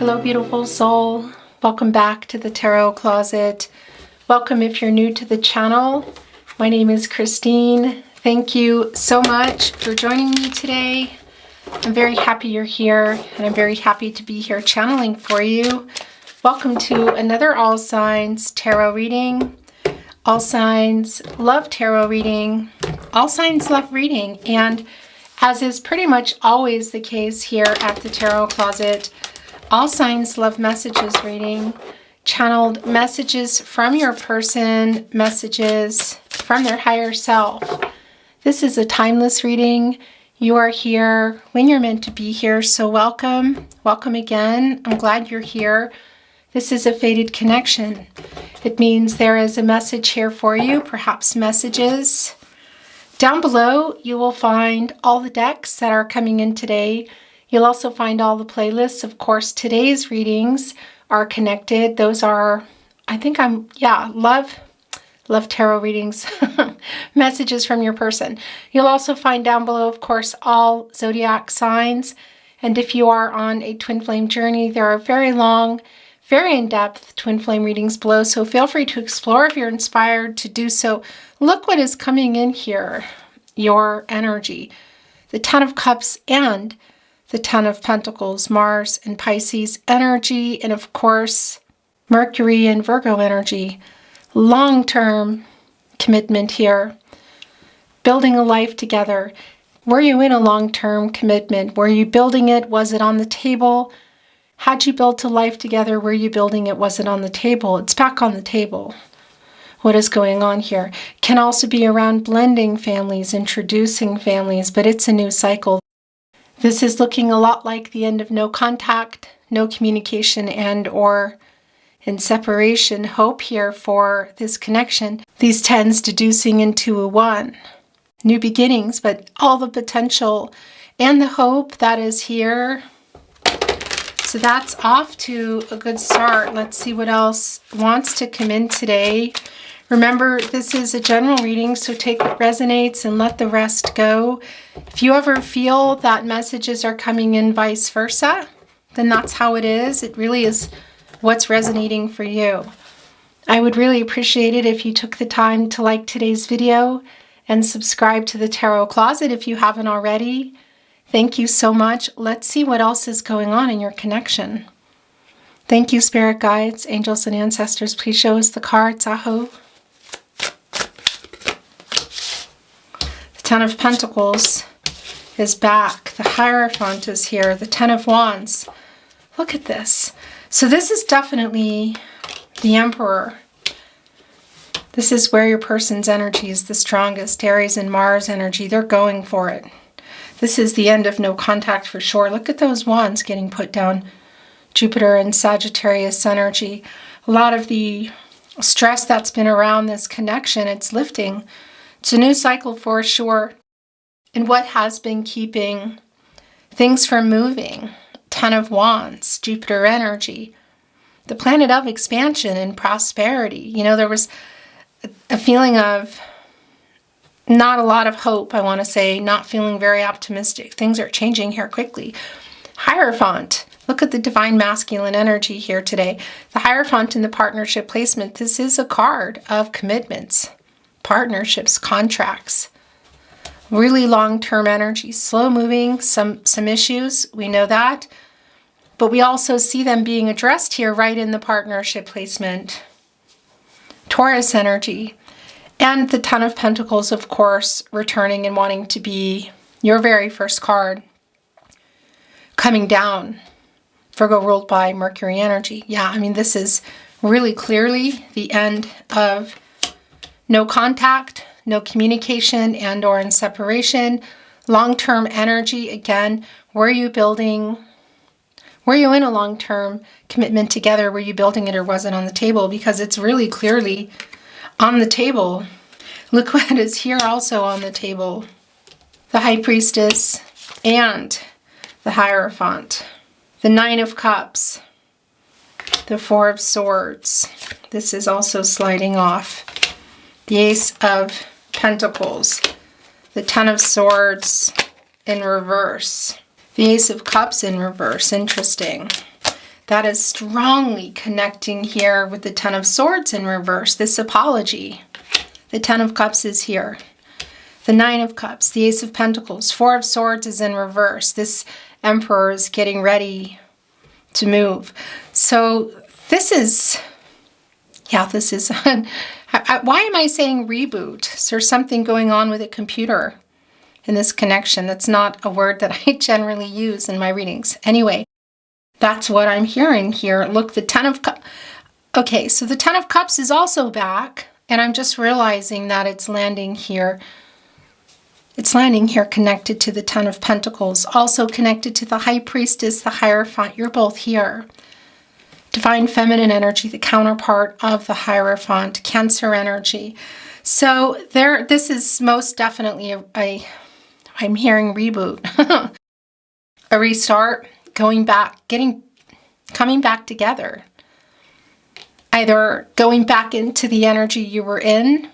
Hello, beautiful soul. Welcome back to the Tarot Closet. Welcome if you're new to the channel. My name is Christine. Thank you so much for joining me today. I'm very happy you're here, and I'm very happy to be here channeling for you. Welcome to another All Signs Tarot reading. All Signs love tarot reading. All Signs love reading. And as is pretty much always the case here at the Tarot Closet, all signs love messages reading, channeled messages from your person, messages from their higher self. This is a timeless reading. You are here when you're meant to be here, so welcome. Welcome again. I'm glad you're here. This is a fated connection. It means there is a message here for you, perhaps messages. Down below, you will find all the decks that are coming in today. You'll also find all the playlists. Of course, today's readings are connected. Those are, love tarot readings, messages from your person. You'll also find down below, of course, all zodiac signs. And if you are on a twin flame journey, there are very long, very in-depth twin flame readings below. So feel free to explore if you're inspired to do so. Look what is coming in here, your energy. The Ten of Cups and the Ten of Pentacles, Mars and Pisces energy, and of course, Mercury and Virgo energy. Long-term commitment here. Building a life together. Were you in a long-term commitment? Were you building it? Was it on the table? Had you built a life together? Were you building it? Was it on the table? It's back on the table. What is going on here? Can also be around blending families, introducing families, but it's a new cycle. This is looking a lot like the end of no contact, no communication, and or in separation. Hope here for this connection. These tens deducing into a one. New beginnings, but all the potential and the hope that is here. So that's off to a good start. Let's see what else wants to come in today. Remember, this is a general reading, so take what resonates and let the rest go. If you ever feel that messages are coming in vice versa, then that's how it is. It really is what's resonating for you. I would really appreciate it if you took the time to like today's video and subscribe to the Tarot Closet if you haven't already. Thank you so much. Let's see what else is going on in your connection. Thank you, spirit guides, angels, and ancestors. Please show us the cards. Aho. Ten of Pentacles is back. The Hierophant is here. The Ten of Wands. Look at this. So this is definitely the Emperor. This is where your person's energy is the strongest. Aries and Mars energy. They're going for it. This is the end of no contact for sure. Look at those wands getting put down. Jupiter and Sagittarius energy. A lot of the stress that's been around this connection, it's lifting. It's a new cycle for sure. And what has been keeping things from moving? Ten of Wands, Jupiter energy. The planet of expansion and prosperity. You know, there was a feeling of not a lot of hope, I want to say. Not feeling very optimistic. Things are changing here quickly. Hierophant. Look at the divine masculine energy here today. The Hierophant in the partnership placement. This is a card of commitments. Partnerships, contracts, really long-term energy, slow moving, some issues, we know that, but we also see them being addressed here right in the partnership placement. Taurus energy, and the Ten of Pentacles, of course, returning and wanting to be your very first card, coming down. Virgo ruled by Mercury energy. Yeah, I mean, this is really clearly the end of no contact, no communication, and or in separation. Long-term energy, again, were you in a long-term commitment together? Were you building it or was it on the table? Because it's really clearly on the table. Look what is here also on the table. The High Priestess and the Hierophant. The Nine of Cups. The Four of Swords. This is also sliding off. The Ace of Pentacles, the Ten of Swords in reverse, the Ace of Cups in reverse, interesting. that is strongly connecting here with the Ten of Swords in reverse, this apology. The Ten of Cups is here. The Nine of Cups, the Ace of Pentacles, Four of Swords is in reverse. This Emperor is getting ready to move. So this is, yeah, this is, why am I saying reboot? Is there something going on with a computer in this connection? That's not a word that I generally use in my readings. Anyway, that's what I'm hearing here. Look, the Ten of Cups. Okay, so the Ten of Cups is also back, and I'm just realizing that it's landing here. It's landing here connected to the Ten of Pentacles, also connected to the High Priestess, the Hierophant. You're both here. Divine Feminine energy, the counterpart of the Hierophant, Cancer energy. So this is most definitely I'm hearing reboot, a restart, going back, coming back together. Either going back into the energy you were in,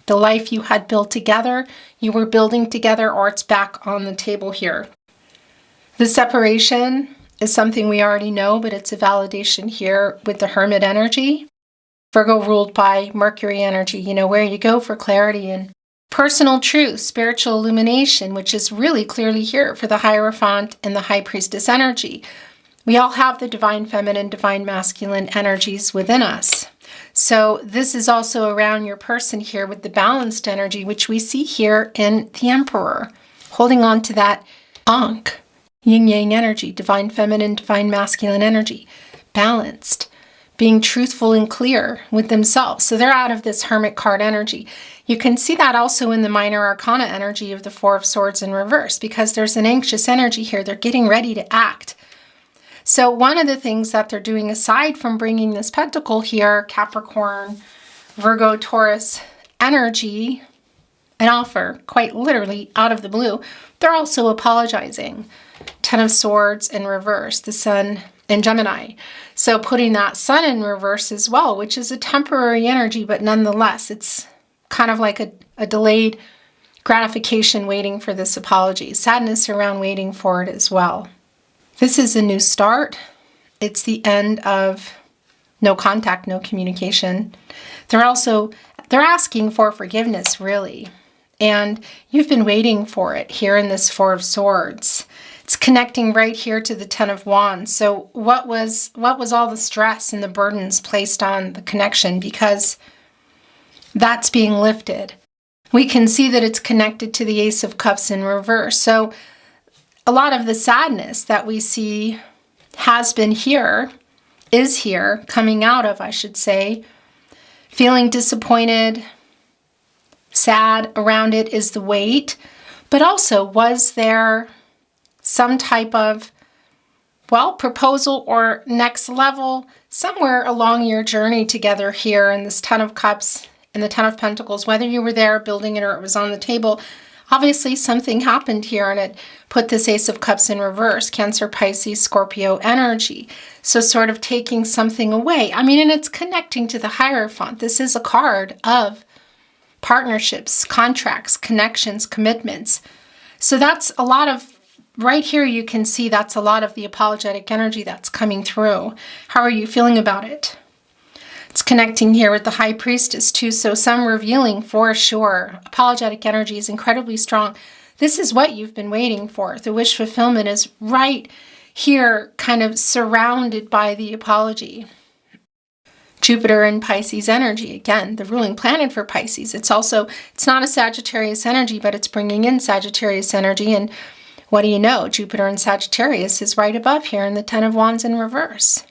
the life you had built together, you were building together, or it's back on the table here. The separation is something we already know, but it's a validation here with the Hermit energy. Virgo ruled by Mercury energy, you know, where you go for clarity and personal truth, spiritual illumination, which is really clearly here for the Hierophant and the High Priestess energy. We all have the Divine Feminine, Divine Masculine energies within us. So this is also around your person here with the balanced energy, which we see here in the Emperor, holding on to that Ankh, yin-yang energy, Divine Feminine, Divine Masculine energy, balanced, being truthful and clear with themselves. So they're out of this Hermit card energy. You can see that also in the Minor Arcana energy of the Four of Swords in reverse, because there's an anxious energy here. They're getting ready to act. So one of the things that they're doing, aside from bringing this pentacle here, Capricorn, Virgo, Taurus energy, an offer, quite literally out of the blue, they're also apologizing. Ten of Swords in reverse, the Sun in Gemini. So putting that Sun in reverse as well, which is a temporary energy, but nonetheless, it's kind of like a delayed gratification waiting for this apology. Sadness around waiting for it as well. This is a new start. It's the end of no contact, no communication. They're asking for forgiveness, really. And you've been waiting for it here in this Four of Swords. It's connecting right here to the Ten of Wands. So what was all the stress and the burdens placed on the connection? Because that's being lifted. We can see that it's connected to the Ace of Cups in reverse. So a lot of the sadness that we see has been here, is here, coming out of, I should say. Feeling disappointed, sad around it is the weight. But also, was there some type of, well, proposal or next level somewhere along your journey together here in this Ten of Cups and the Ten of Pentacles, whether you were there building it or it was on the table? Obviously, something happened here and it put this Ace of Cups in reverse, Cancer, Pisces, Scorpio energy. So sort of taking something away. I mean, and it's connecting to the Hierophant. This is a card of partnerships, contracts, connections, commitments. So that's a lot of, right here you can see that's a lot of the apologetic energy that's coming through. How are you feeling about it? It's connecting here with the High Priestess too, so some revealing for sure. Apologetic energy is incredibly strong. This is what you've been waiting for. The wish fulfillment is right here, kind of surrounded by the apology. Jupiter and Pisces energy, again, the ruling planet for Pisces. It's not a Sagittarius energy, but it's bringing in Sagittarius energy. And what do you know? Jupiter and Sagittarius is right above here in the Ten of Wands in reverse.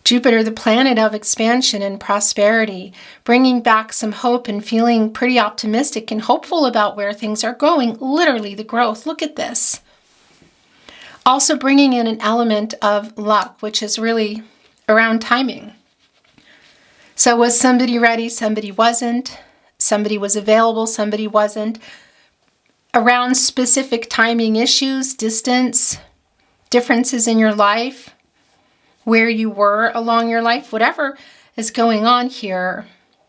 Jupiter, the planet of expansion and prosperity, bringing back some hope and feeling pretty optimistic and hopeful about where things are going. Literally, the growth. Look at this. Also bringing in an element of luck, which is really around timing. So was somebody ready? Somebody wasn't. Somebody was available. Somebody wasn't. Around specific timing issues, distance, differences in your life, where you were along your life, whatever is going on here.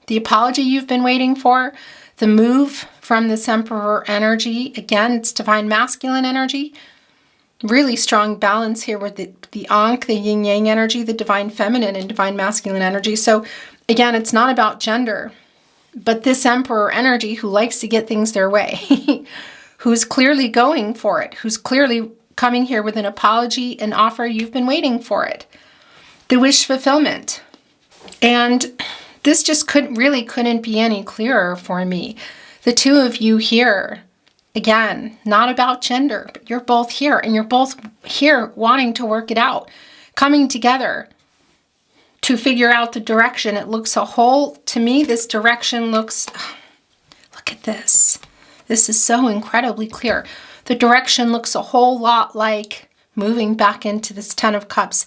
The apology you've been waiting for, the move from this Emperor energy, again, it's Divine Masculine energy. Really strong balance here with the Ankh, the yin yang energy, the divine feminine and divine masculine energy. So again, it's not about gender, but this Emperor energy who likes to get things their way, who's clearly going for it, who's clearly coming here with an apology and offer you've been waiting for it. The wish fulfillment. And this just couldn't be any clearer for me. The two of you here, again, not about gender, but you're both here, and you're both here wanting to work it out, coming together to figure out the direction. It looks to me, this direction looks, look at this. This is so incredibly clear. The direction looks a whole lot like moving back into this Ten of Cups,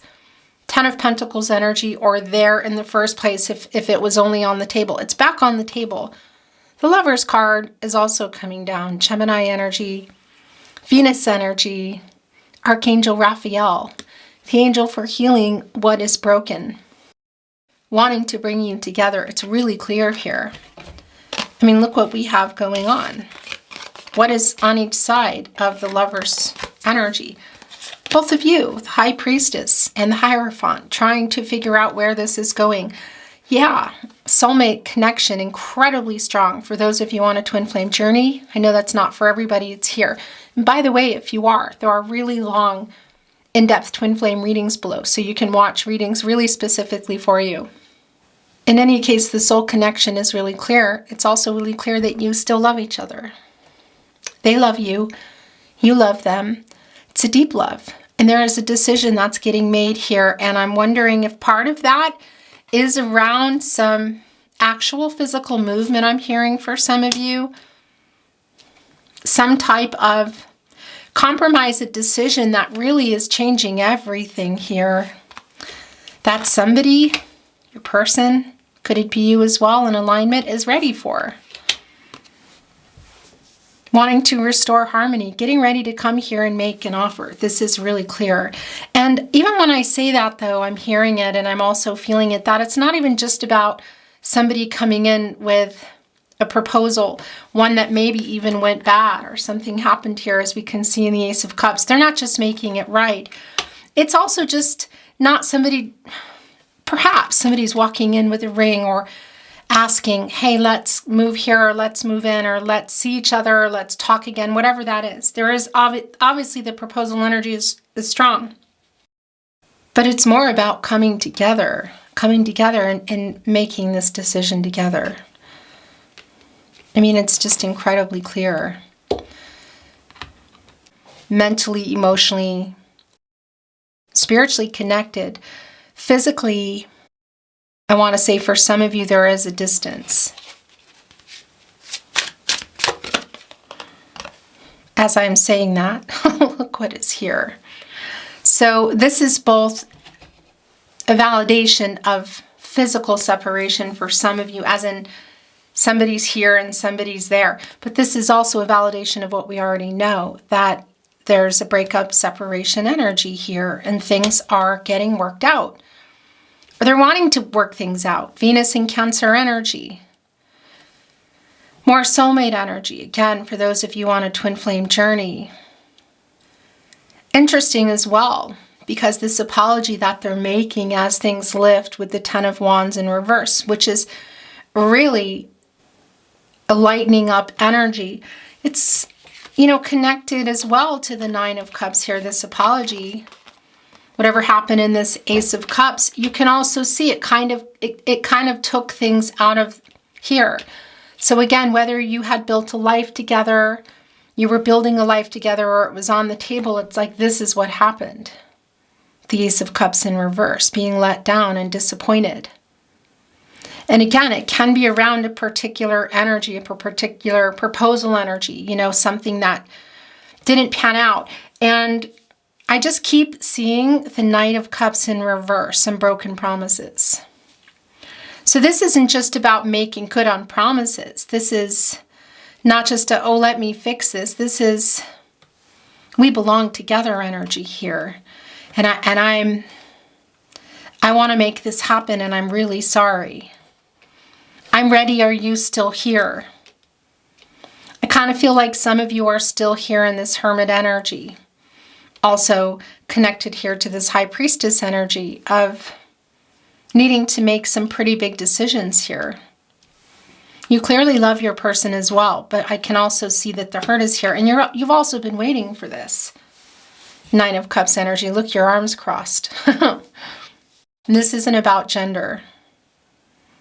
Ten of Pentacles energy, or there in the first place if it was only on the table. It's back on the table. The Lover's card is also coming down. Gemini energy, Venus energy, Archangel Raphael, the angel for healing what is broken, wanting to bring you together. It's really clear here. I mean, look what we have going on. What is on each side of the Lover's energy? Both of you, the High Priestess and the Hierophant, trying to figure out where this is going. Yeah, soulmate connection, incredibly strong for those of you on a twin flame journey. I know that's not for everybody, it's here. And by the way, if you are, there are really long, in-depth twin flame readings below, so you can watch readings really specifically for you. In any case, the soul connection is really clear. It's also really clear that you still love each other. They love you, you love them. It's a deep love. And there is a decision that's getting made here, and I'm wondering if part of that is around some actual physical movement I'm hearing for some of you. Some type of compromise, a decision that really is changing everything here. That somebody, your person, could it be you as well, in alignment, is ready for. Wanting to restore harmony, getting ready to come here and make an offer. This is really clear. And even when I say that, though, I'm hearing it and I'm also feeling it, that it's not even just about somebody coming in with a proposal, one that maybe even went bad or something happened here, as we can see in the Ace of Cups. They're not just making it right. It's also just not somebody, perhaps somebody's walking in with a ring or asking, hey, let's move here, or let's move in, or let's see each other, or let's talk again, whatever that is. There is obviously the proposal energy is strong. But it's more about coming together and making this decision together. I mean, it's just incredibly clear. Mentally, emotionally, spiritually connected, physically. I want to say for some of you, there is a distance. As I'm saying that, look what is here. So this is both a validation of physical separation for some of you, as in somebody's here and somebody's there. But this is also a validation of what we already know, that there's a breakup, separation energy here, and things are getting worked out. They're wanting to work things out. Venus and Cancer energy. More soulmate energy, again, for those of you on a twin flame journey. Interesting as well, because this apology that they're making as things lift with the Ten of Wands in reverse, which is really a lightening up energy. It's, you know, connected as well to the Nine of Cups here, this apology. Whatever happened in this Ace of Cups, you can also see it kind of took things out of here. So again, whether you had built a life together, you were building a life together, or it was on the table, it's like this is what happened. The Ace of Cups in reverse, being let down and disappointed. And again, it can be around a particular energy, a particular proposal energy, you know, something that didn't pan out. And I just keep seeing the Knight of Cups in reverse and broken promises. So this isn't just about making good on promises. This is not just a, oh, let me fix this. This is, we belong together energy here. And I want to make this happen, and I'm really sorry. I'm ready. Are you still here? I kind of feel like some of you are still here in this Hermit energy. Also connected here to this High Priestess energy of needing to make some pretty big decisions here. You clearly love your person as well, but I can also see that the hurt is here. And you've also been waiting for this. Nine of Cups energy. Look, your arms crossed. This isn't about gender.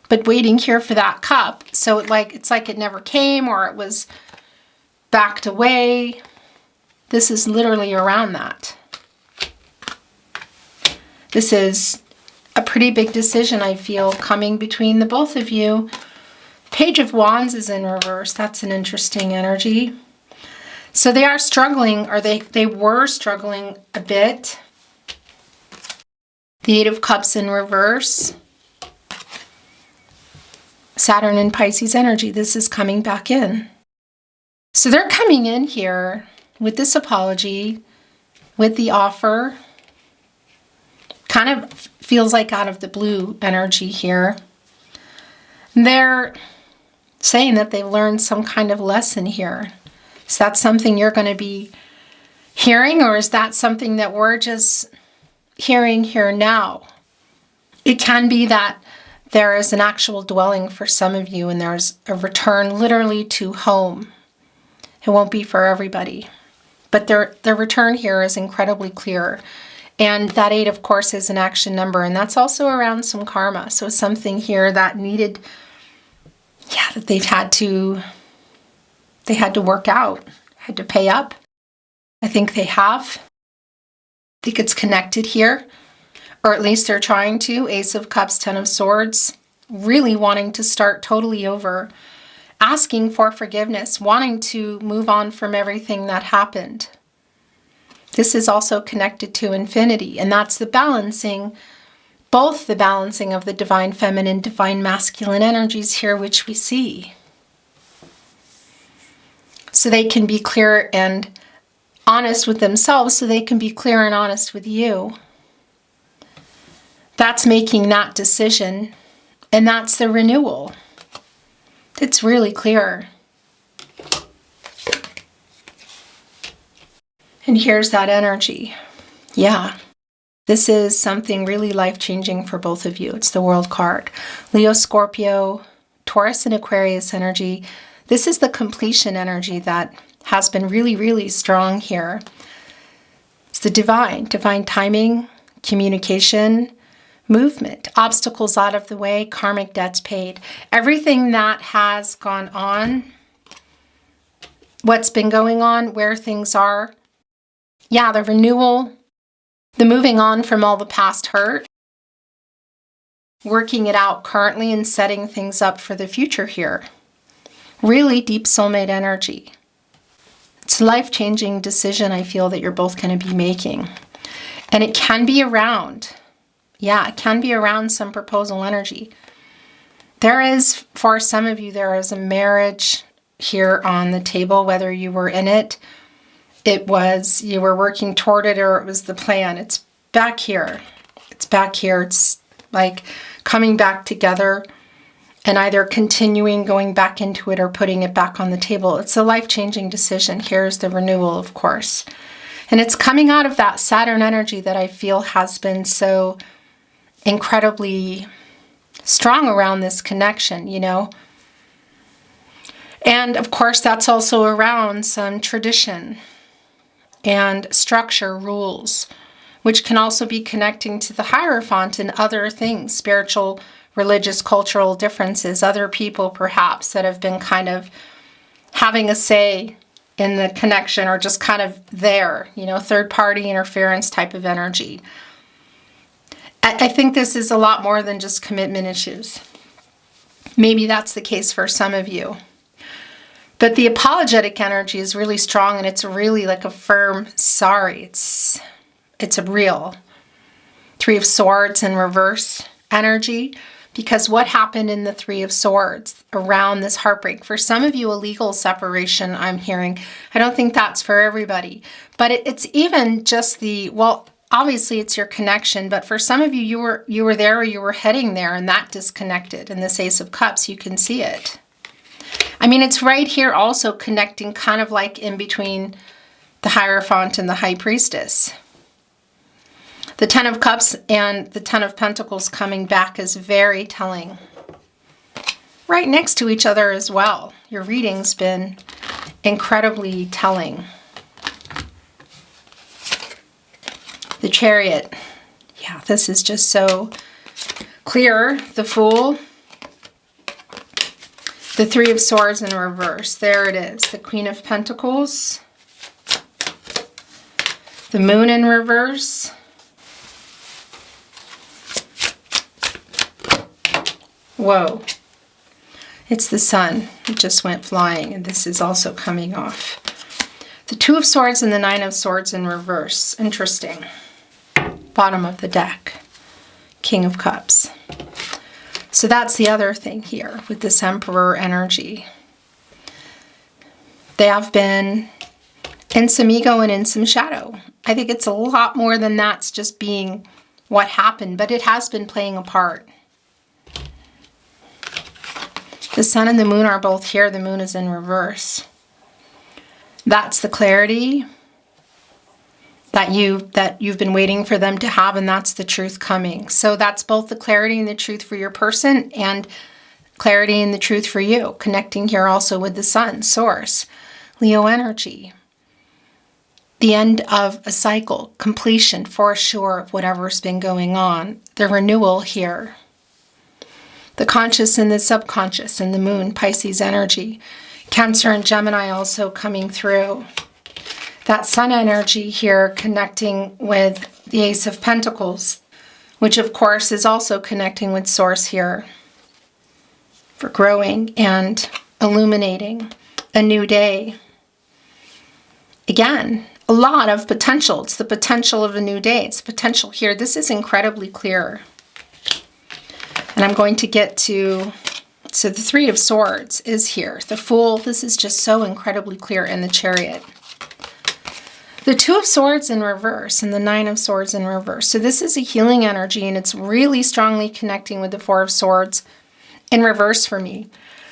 But waiting here for that cup. So it's like it never came, or it was backed away. This is literally around that. This is a pretty big decision, I feel, coming between the both of you. Page of Wands is in reverse. That's an interesting energy. So they are struggling, or they were struggling a bit. The Eight of Cups in reverse. Saturn and Pisces energy. This is coming back in. So they're coming in here with this apology, with the offer. Kind of feels like out of the blue energy here. They're saying that they've learned some kind of lesson here. Is that something you're going to be hearing, or is that something that we're just hearing here now? It can be that there is an actual dwelling for some of you, and there's a return literally to home. It won't be for everybody. But the return here is incredibly clear. And that 8, of course, is an action number, and that's also around some karma. So something here that needed, that they had to work out, had to pay up. I think they have. I think it's connected here, or at least they're trying to. Ace of Cups, 10 of Swords, really wanting to start totally over, asking for forgiveness, wanting to move on from everything that happened. This is also connected to infinity, and that's the balancing, both the balancing of the divine feminine, divine masculine energies here, which we see. So they can be clear and honest with themselves, so they can be clear and honest with you. That's making that decision, and that's the renewal. It's really clear. And here's that energy. Yeah, this is something really life-changing for both of you. It's the World card. Leo, Scorpio, Taurus, and Aquarius energy. This is the completion energy that has been really, really strong here. It's the divine timing, communication, movement, obstacles out of the way, karmic debts paid. Everything that has gone on, what's been going on, where things are. Yeah, the renewal, the moving on from all the past hurt, working it out currently and setting things up for the future here. Really deep soulmate energy. It's a life-changing decision, I feel, that you're both going to be making. And it can be around, it can be around some proposal energy. There is, for some of you, there is a marriage here on the table, whether you were in it, you were working toward it, or it was the plan. It's back here. It's back here. It's like coming back together and either continuing, going back into it, or putting it back on the table. It's a life-changing decision. Here's the renewal, of course. And it's coming out of that Saturn energy that I feel has been so incredibly strong around this connection, And of course, that's also around some tradition and structure, rules, which can also be connecting to the Hierophant and other things, spiritual, religious, cultural differences, other people perhaps that have been kind of having a say in the connection, or just kind of there, third party interference type of energy. I think this is a lot more than just commitment issues. Maybe that's the case for some of you. But the apologetic energy is really strong, and it's really like a firm sorry. It's a real 3 of Swords in reverse energy, because what happened in the 3 of Swords around this heartbreak? For some of you, a legal separation, I'm hearing. I don't think that's for everybody. But it's even just obviously it's your connection, but for some of you, you were there, or you were heading there, and that disconnected. And this Ace of Cups, you can see it. I mean, it's right here also connecting kind of like in between the Hierophant and the High Priestess. The Ten of Cups and the Ten of Pentacles coming back is very telling. Right next to each other as well. Your reading's been incredibly telling. The Chariot. Yeah, this is just so clear. The Fool. The Three of Swords in reverse. There it is. The Queen of Pentacles. The Moon in reverse. Whoa. It's the Sun. It just went flying, and this is also coming off. The Two of Swords and the Nine of Swords in reverse. Interesting. Bottom of the deck. King of Cups. So that's the other thing here with this Emperor energy. They have been in some ego and in some shadow. I think it's a lot more than that's just being what happened, but it has been playing a part. The Sun and the Moon are both here. The Moon is in reverse. That's the clarity that you've been waiting for them to have, and that's the truth coming. So that's both the clarity and the truth for your person and clarity and the truth for you. Connecting here also with the Sun, Source, Leo energy. The end of a cycle, completion for sure of whatever's been going on. The renewal here. The conscious and the subconscious and the Moon, Pisces energy. Cancer and Gemini also coming through. That Sun energy here connecting with the Ace of Pentacles, which of course is also connecting with Source here for growing and illuminating a new day. Again, a lot of potential. It's the potential of a new day. It's potential here. This is incredibly clear. And I'm going to get to, so the Three of Swords is here. The Fool, this is just so incredibly clear, in the Chariot. The Two of Swords in reverse and the Nine of Swords in reverse. So this is a healing energy, and it's really strongly connecting with the Four of Swords in reverse for me.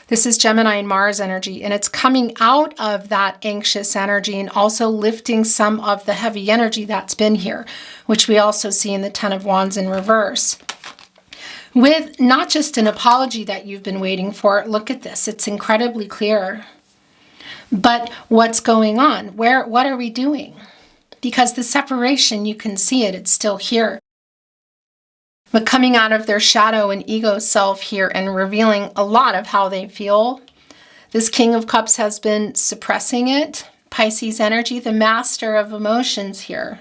This is Gemini and Mars energy, and it's coming out of that anxious energy and also lifting some of the heavy energy that's been here, which we also see in the Ten of Wands in reverse. With not just an apology that you've been waiting for. Look at this. It's incredibly clear. But what's going on? What are we doing? Because the separation, you can see it. It's still here. But coming out of their shadow and ego self here and revealing a lot of how they feel. This King of Cups has been suppressing it. Pisces energy, the master of emotions here.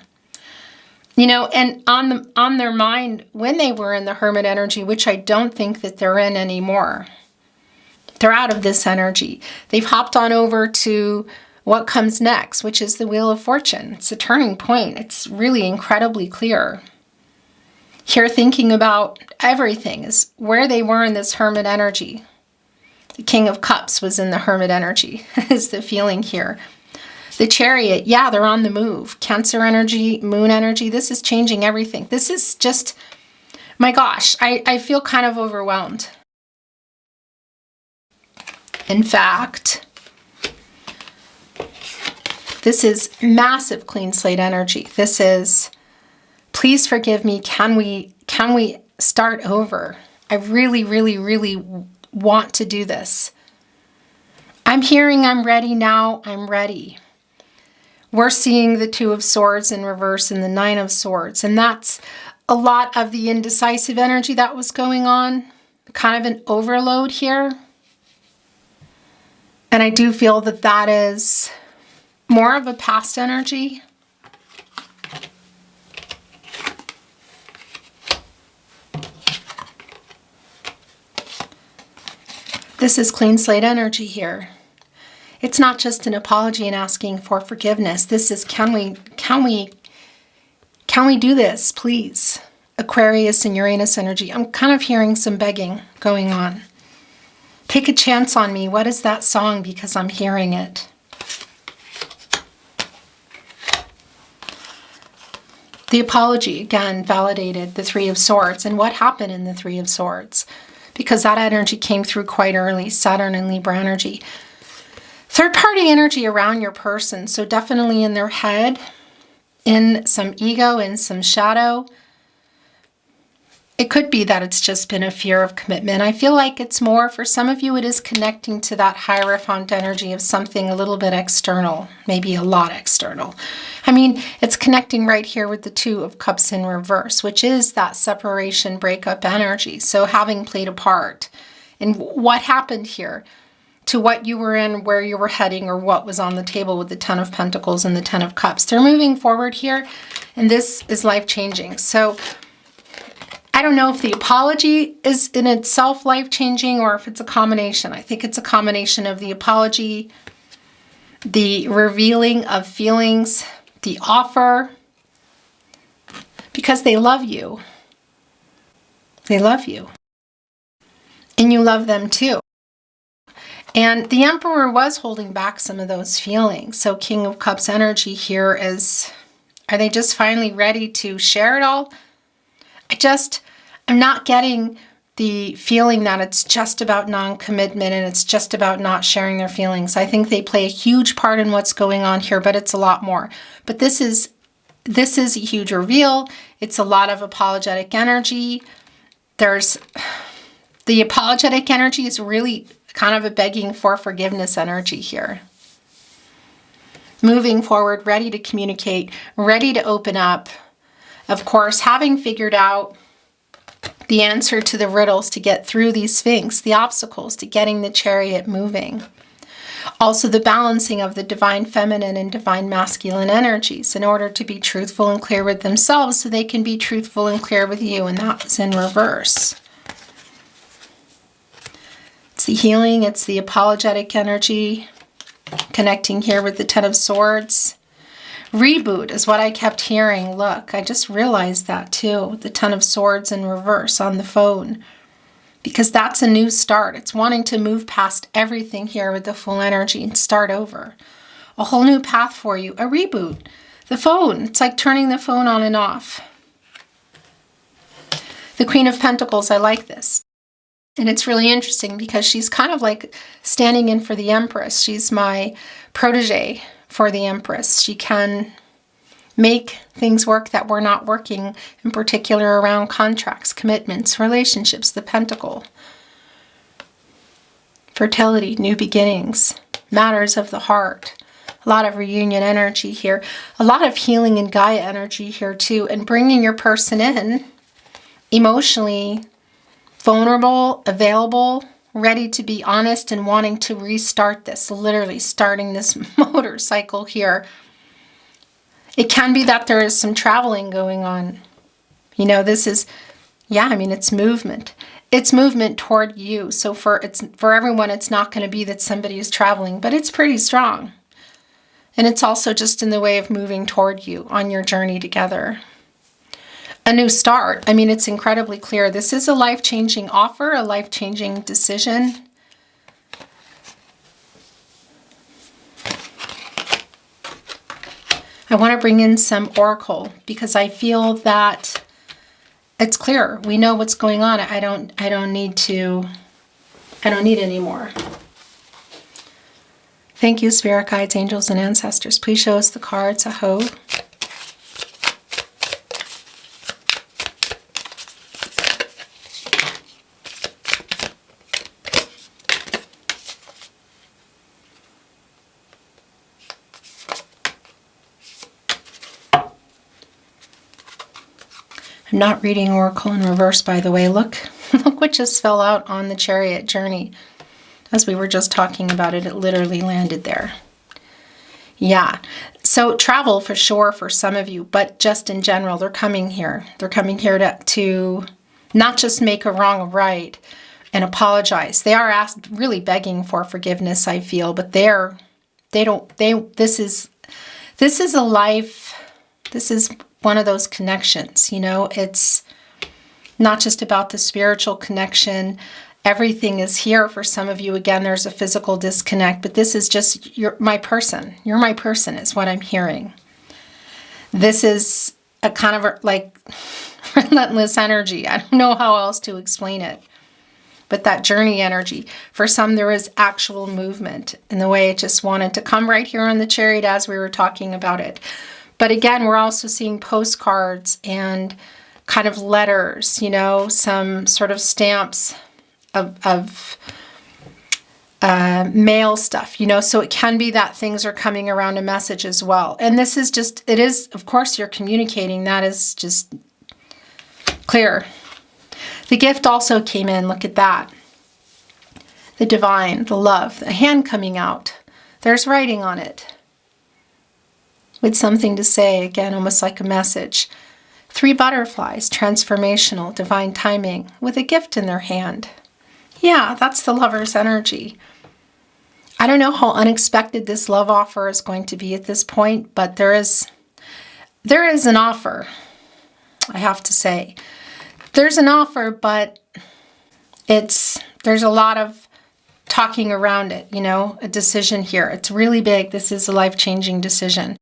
You know, and on their mind when they were in the Hermit energy, which I don't think that they're in anymore. They're out of this energy. They've hopped on over to what comes next, which is the Wheel of Fortune. It's a turning point. It's really incredibly clear. Here thinking about everything is where they were in this Hermit energy. The King of Cups was in the Hermit energy, is the feeling here. The Chariot, yeah, they're on the move. Cancer energy, Moon energy, this is changing everything. This is just, my gosh, I feel kind of overwhelmed. In fact, this is massive clean slate energy. This is, please forgive me, can we start over? I really, really, really want to do this. I'm hearing I'm ready now, I'm ready. We're seeing the Two of Swords in reverse and the Nine of Swords. And that's a lot of the indecisive energy that was going on. Kind of an overload here. And I do feel that that is more of a past energy. This is clean slate energy here. It's not just an apology and asking for forgiveness. This is, can we do this, please? Aquarius and Uranus energy. I'm kind of hearing some begging going on. Take a chance on me. What is that song? Because I'm hearing it. The apology, again, validated the Three of Swords. And what happened in the Three of Swords? Because that energy came through quite early. Saturn and Libra energy. Third-party energy around your person, so definitely in their head. in some ego, in some shadow. It could be that it's just been a fear of commitment. I feel like it's more, for some of you, it is connecting to that Hierophant energy of something a little bit external, maybe a lot external. I mean, it's connecting right here with the Two of Cups in reverse, which is that separation, breakup energy. So having played a part in what happened here, to what you were in, where you were heading, or what was on the table with the Ten of Pentacles and the Ten of Cups. They're moving forward here, and this is life-changing. So I don't know if the apology is in itself life-changing or if it's a combination. I think it's a combination of the apology, the revealing of feelings, the offer, because they love you. They love you. And you love them too. And the Emperor was holding back some of those feelings. So King of Cups energy here is, are they just finally ready to share it all? I'm not getting the feeling that it's just about non-commitment and it's just about not sharing their feelings. I think they play a huge part in what's going on here, but it's a lot more. But this is a huge reveal. It's a lot of apologetic energy. The apologetic energy is really kind of a begging for forgiveness energy here. Moving forward, ready to communicate, ready to open up. Of course, having figured out the answer to the riddles to get through these Sphinx, the obstacles to getting the Chariot moving. Also the balancing of the divine feminine and divine masculine energies in order to be truthful and clear with themselves so they can be truthful and clear with you, and that was in reverse. It's the healing, it's the apologetic energy, connecting here with the Ten of Swords. Reboot is what I kept hearing. Look, I just realized that too. The Ten of Swords in reverse on the phone. Because that's a new start. It's wanting to move past everything here with the full energy and start over. A whole new path for you. A reboot. The phone. It's like turning the phone on and off. The Queen of Pentacles. I like this. And it's really interesting because she's kind of like standing in for the Empress. She's my protege for the Empress. She can make things work that were not working, in particular around contracts, commitments, relationships, the Pentacle. Fertility, new beginnings, matters of the heart. A lot of reunion energy here. A lot of healing and Gaia energy here too. And bringing your person in emotionally vulnerable, available, ready to be honest and wanting to restart this, literally starting this motorcycle here. It can be that there is some traveling going on. You know, this is, it's movement. It's movement toward you. So for everyone, it's not going to be that somebody is traveling, but it's pretty strong. And it's also just in the way of moving toward you on your journey together. A new start. It's incredibly clear. This is a life-changing offer, a life-changing decision. I want to bring in some oracle because I feel that it's clear. We know what's going on. I don't need any more. Thank you, spirit guides, angels, and ancestors. Please show us the cards. Aho. I'm not reading Oracle in reverse, by the way. Look what just fell out on the Chariot journey. As we were just talking about it, it literally landed there. Yeah, so travel for sure for some of you, but just in general, they're coming here. They're coming here to not just make a wrong a right and apologize. They are really begging for forgiveness, I feel, but this is a life, this is one of those connections, it's not just about the spiritual connection. Everything is here for some of you. Again, there's a physical disconnect, but this is just, you're my person. You're my person is what I'm hearing. This is a kind of like relentless energy. I don't know how else to explain it. But that journey energy, for some there is actual movement in the way it just wanted to come right here on the Chariot as we were talking about it. But again, we're also seeing postcards and kind of letters, you know, some sort of stamps of mail stuff, you know, so it can be that things are coming around a message as well. And this is just, it is, of course, you're communicating. That is just clear. The gift also came in. Look at that. The divine, the love, the hand coming out. There's writing on it with something to say, again, almost like a message. 3 butterflies, transformational, divine timing, with a gift in their hand. Yeah, that's the lover's energy. I don't know how unexpected this love offer is going to be at this point, but there is an offer, I have to say. There's an offer, but there's a lot of talking around it, you know, a decision here. It's really big. This is a life-changing decision.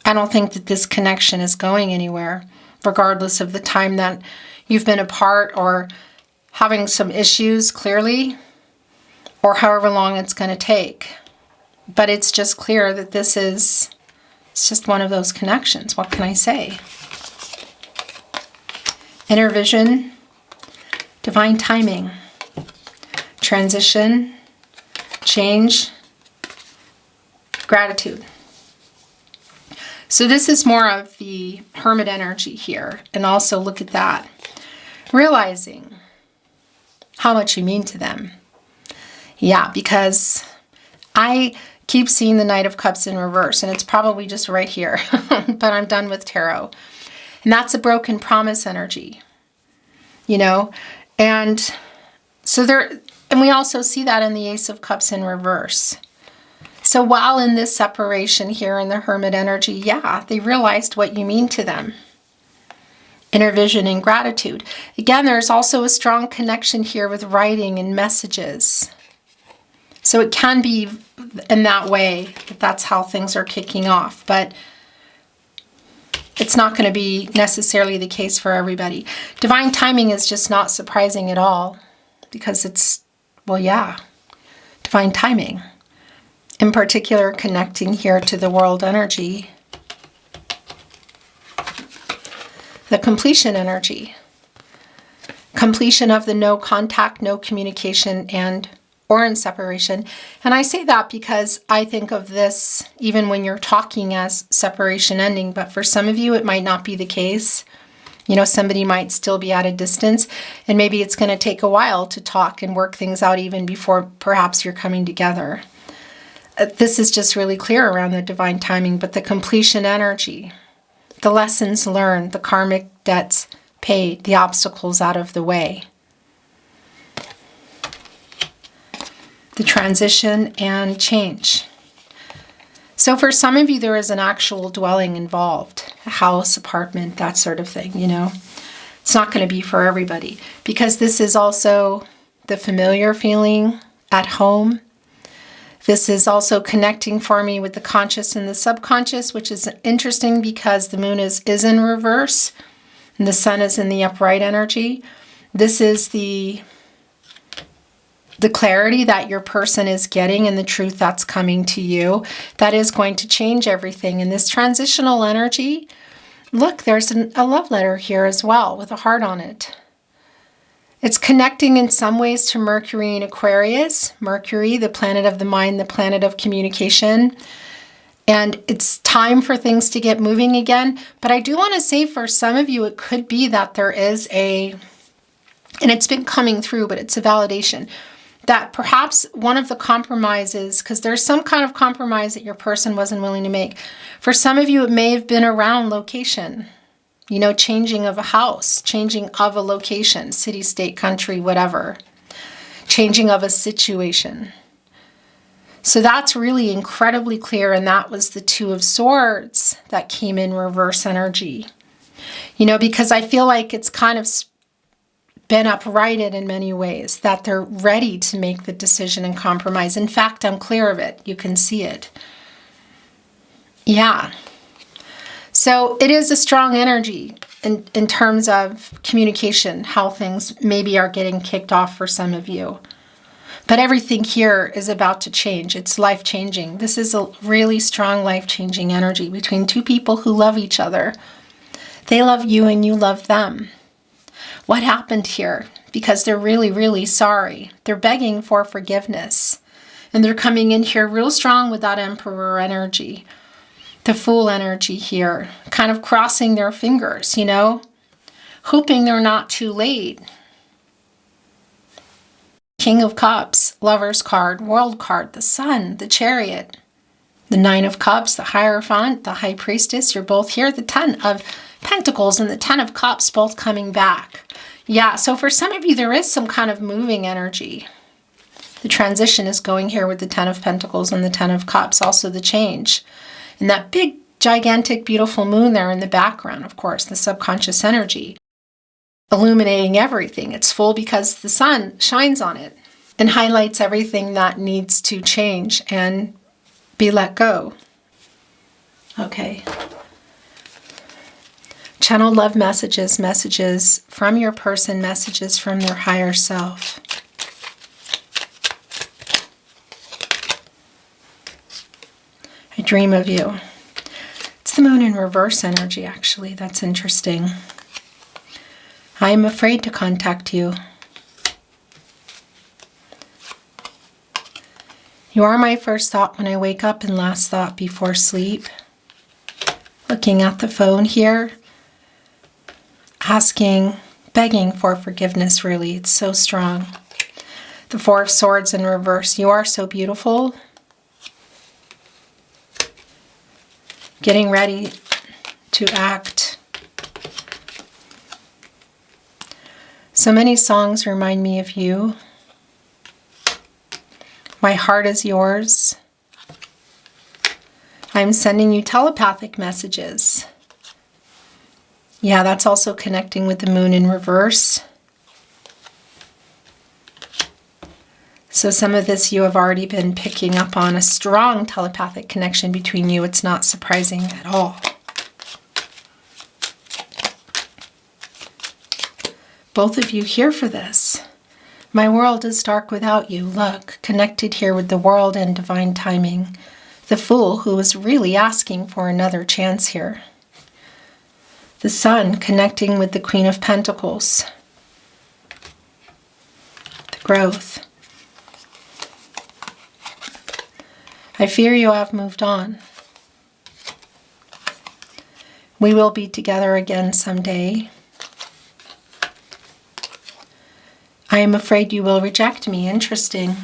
I don't think that this connection is going anywhere, regardless of the time that you've been apart or having some issues, clearly, or however long it's going to take. But it's just clear that it's just one of those connections. What can I say? Inner vision, divine timing, transition, change, gratitude. So this is more of the Hermit energy here. And also look at that. Realizing how much you mean to them. Yeah, because I keep seeing the Knight of Cups in reverse. And it's probably just right here. But I'm done with tarot. And that's a broken promise energy. You know? And so and we also see that in the Ace of Cups in reverse. So while in this separation here in the Hermit energy, yeah, they realized what you mean to them. Inner vision and gratitude. Again, there's also a strong connection here with writing and messages. So it can be in that way, that that's how things are kicking off. But it's not going to be necessarily the case for everybody. Divine timing is just not surprising at all. Because it's, well, yeah, divine timing. In particular, connecting here to the world energy. The completion energy. Completion of the no contact, no communication, or in separation. And I say that because I think of this even when you're talking as separation ending. But for some of you, it might not be the case. You know, somebody might still be at a distance. And maybe it's going to take a while to talk and work things out even before perhaps you're coming together. This is just really clear around the divine timing, but the completion energy, the lessons learned, the karmic debts paid, the obstacles out of the way, the transition and change. So for some of you, there is an actual dwelling involved, a house, apartment, that sort of thing, you know. It's not going to be for everybody because this is also the familiar feeling at home. This is also connecting for me with the conscious and the subconscious, which is interesting because the moon is in reverse and the sun is in the upright energy. This is the clarity that your person is getting and the truth that's coming to you. That is going to change everything. And this transitional energy, look, there's a love letter here as well with a heart on it. It's connecting in some ways to Mercury and Aquarius. Mercury, the planet of the mind, the planet of communication. And it's time for things to get moving again. But I do want to say for some of you, it could be that there is and it's been coming through, but it's a validation, that perhaps one of the compromises, because there's some kind of compromise that your person wasn't willing to make. For some of you, it may have been around location. You know, changing of a house, changing of a location, city, state, country, whatever. Changing of a situation. So that's really incredibly clear, and that was the Two of Swords that came in reverse energy. You know, because I feel like it's kind of been uprighted in many ways, that they're ready to make the decision and compromise. In fact, I'm clear of it. You can see it. Yeah. So it is a strong energy in terms of communication, how things maybe are getting kicked off for some of you. But everything here is about to change. It's life-changing. This is a really strong life-changing energy between two people who love each other. They love you and you love them. What happened here? Because they're really, really sorry. They're begging for forgiveness. And they're coming in here real strong with that Emperor energy. The Fool energy here. Kind of crossing their fingers, you know? Hoping they're not too late. King of Cups, Lover's card, World card, the Sun, the Chariot, the Nine of Cups, the Hierophant, the High Priestess. You're both here. The Ten of Pentacles and the Ten of Cups both coming back. Yeah, so for some of you, there is some kind of moving energy. The transition is going here with the Ten of Pentacles and the Ten of Cups, also the change. And that big, gigantic, beautiful moon there in the background, of course, the subconscious energy, illuminating everything. It's full because the sun shines on it and highlights everything that needs to change and be let go. Okay. Channel love messages, messages from your person, messages from their higher self. I dream of you. It's the moon in reverse energy, actually. That's interesting. I am afraid to contact you. You are my first thought when I wake up and last thought before sleep. Looking at the phone here. Asking, begging for forgiveness, really. It's so strong. The Four of Swords in reverse. You are so beautiful. Getting ready to act. So many songs remind me of you. My heart is yours. I'm sending you telepathic messages. Yeah, that's also connecting with the moon in reverse. So some of this you have already been picking up on, a strong telepathic connection between you. It's not surprising at all. Both of you here for this. My world is dark without you. Look, connected here with the world and divine timing. The Fool, who is really asking for another chance here. The Sun connecting with the Queen of Pentacles. The growth. I fear you have moved on. We will be together again someday. I am afraid you will reject me. Interesting.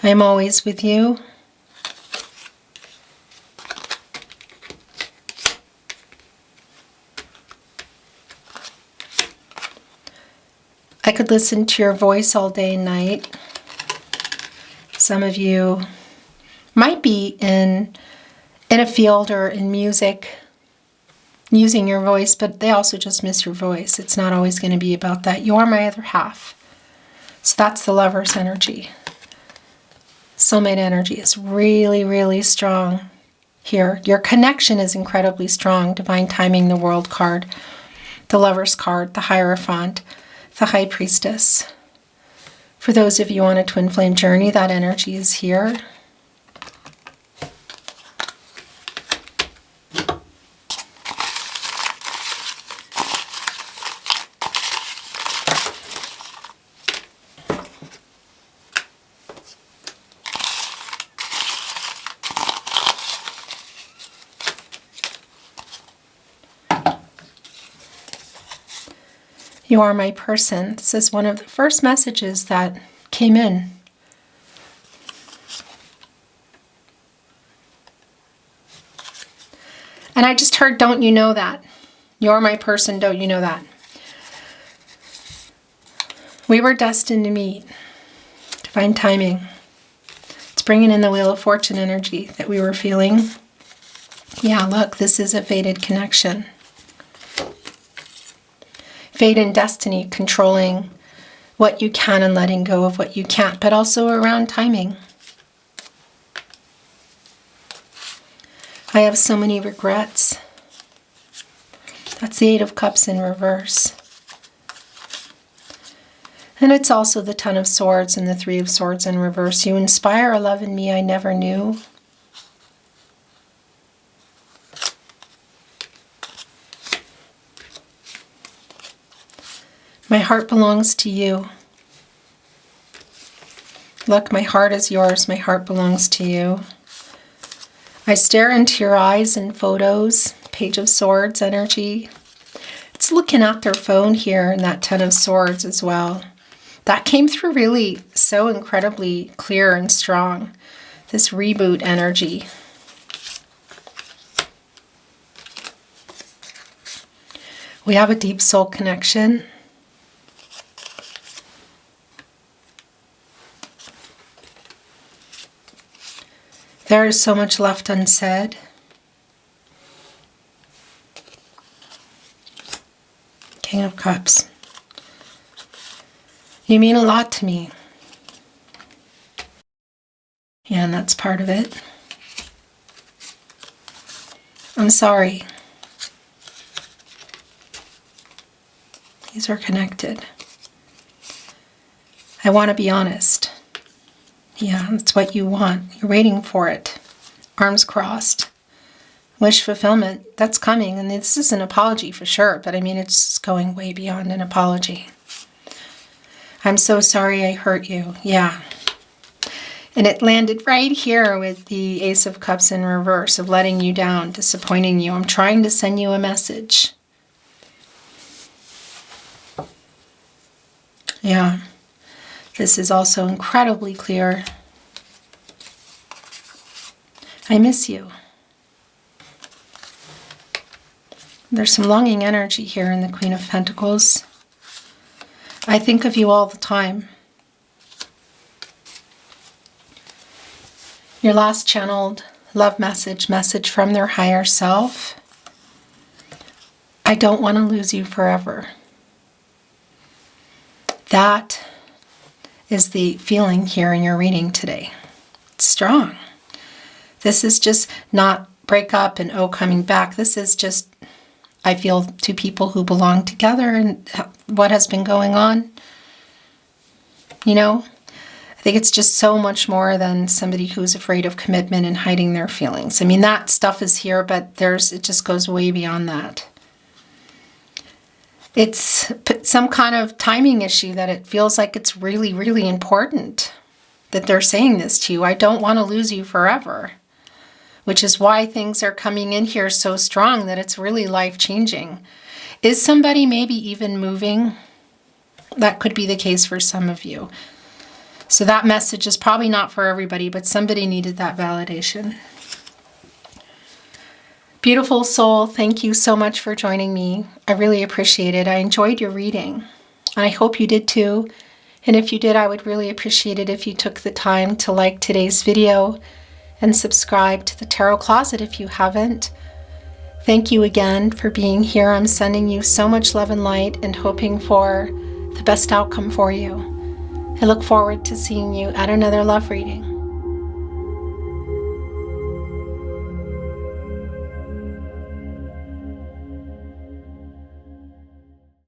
I am always with you. I could listen to your voice all day and night. Some of you might be in a field or in music, using your voice, but they also just miss your voice. It's not always going to be about that. You are my other half. So that's the Lover's energy. Soulmate energy is really, really strong here. Your connection is incredibly strong. Divine timing, the World card, the Lover's card, the Hierophant, the High Priestess. For those of you on a twin flame journey, that energy is here. You are my person. This is one of the first messages that came in. And I just heard, don't you know that? You're my person, don't you know that? We were destined to meet. Divine timing. It's bringing in the Wheel of Fortune energy that we were feeling. Yeah, look, this is a fated connection. Fate and destiny controlling what you can and letting go of what you can't, but also around timing. I have so many regrets. That's the Eight of Cups in reverse. And it's also the Ten of Swords and the Three of Swords in reverse. You inspire a love in me I never knew. My heart belongs to you. Look, my heart is yours. My heart belongs to you. I stare into your eyes in photos. Page of Swords energy. It's looking at their phone here and that Ten of Swords as well. That came through really so incredibly clear and strong. This reboot energy. We have a deep soul connection. There is so much left unsaid. King of Cups. You mean a lot to me. Yeah, and that's part of it. I'm sorry. These are connected. I want to be honest. Yeah, that's what you want. You're waiting for it. Arms crossed. Wish fulfillment. That's coming. And this is an apology for sure. But I mean, it's going way beyond an apology. I'm so sorry I hurt you. Yeah. And it landed right here with the Ace of Cups in reverse of letting you down, disappointing you. I'm trying to send you a message. Yeah. This is also incredibly clear. I miss you. There's some longing energy here in the Queen of Pentacles. I think of you all the time. Your last channeled love message from their higher self. I don't want to lose you forever. That is the feeling here in your reading today. It's strong. This is just not break up and oh, coming back. This is just, I feel, two people who belong together and what has been going on. You know, I think it's just so much more than somebody who's afraid of commitment and hiding their feelings. I mean, that stuff is here, but it just goes way beyond that. It's some kind of timing issue that it feels like it's really, really important that they're saying this to you. I don't want to lose you forever, which is why things are coming in here so strong that it's really life-changing. Is somebody maybe even moving? That could be the case for some of you. So that message is probably not for everybody, but somebody needed that validation. Beautiful soul, thank you so much for joining me. I really appreciate it. I enjoyed your reading. I hope you did too. And if you did, I would really appreciate it if you took the time to like today's video and subscribe to the Tarot Closet if you haven't. Thank you again for being here. I'm sending you so much love and light and hoping for the best outcome for you. I look forward to seeing you at another love reading.